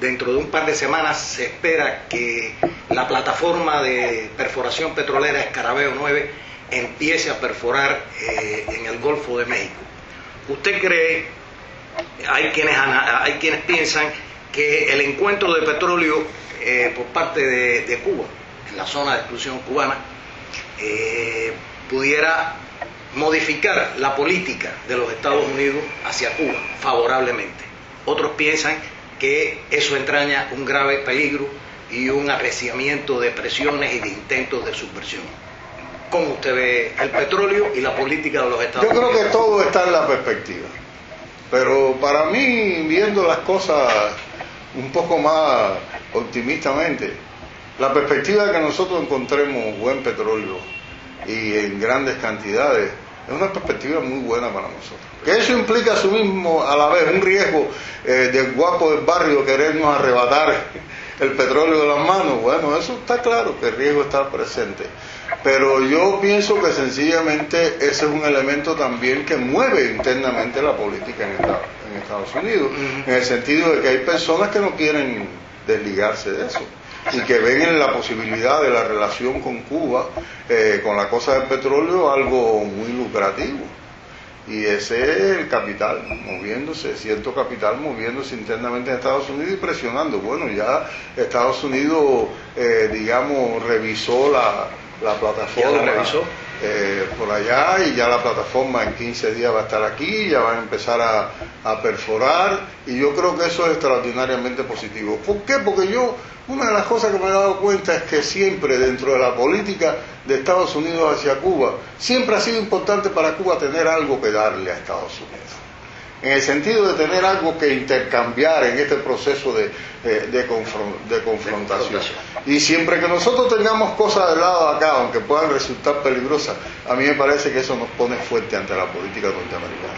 dentro de un par de semanas se espera que la plataforma de perforación petrolera Escarabeo 9 empiece a perforar en el Golfo de México. ¿Usted cree, hay quienes piensan que el encuentro de petróleo por parte de Cuba, en la zona de exclusión cubana, pudiera modificar la política de los Estados Unidos hacia Cuba favorablemente? Otros piensan que eso entraña un grave peligro y un arreciamiento de presiones y de intentos de subversión. ¿Cómo usted ve el petróleo y la política de los Estados Unidos? Yo creo que todo está en la perspectiva, pero para mí, viendo las cosas un poco más optimistamente, la perspectiva de que nosotros encontremos buen petróleo y en grandes cantidades es una perspectiva muy buena para nosotros. Que eso implica a su mismo, a la vez, un riesgo del guapo del barrio querernos arrebatar el petróleo de las manos. Bueno, eso está claro, que el riesgo está presente. Pero yo pienso que sencillamente ese es un elemento también que mueve internamente la política en Estados Unidos, en el sentido de que hay personas que no quieren desligarse de eso y que ven en la posibilidad de la relación con Cuba, con la cosa del petróleo, algo muy lucrativo. Y ese es el capital moviéndose, cierto capital moviéndose internamente en Estados Unidos y presionando. Bueno, ya Estados Unidos, digamos, revisó la plataforma. ¿Ya la revisó? Por allá, y ya la plataforma en 15 días va a estar aquí, ya van a empezar a perforar, y yo creo que eso es extraordinariamente positivo. ¿Por qué? Porque una de las cosas que me he dado cuenta es que siempre dentro de la política de Estados Unidos hacia Cuba, siempre ha sido importante para Cuba tener algo que darle a Estados Unidos, en el sentido de tener algo que intercambiar en este proceso de confrontación. Y siempre que nosotros tengamos cosas del lado de acá, aunque puedan resultar peligrosas, a mí me parece que eso nos pone fuerte ante la política norteamericana.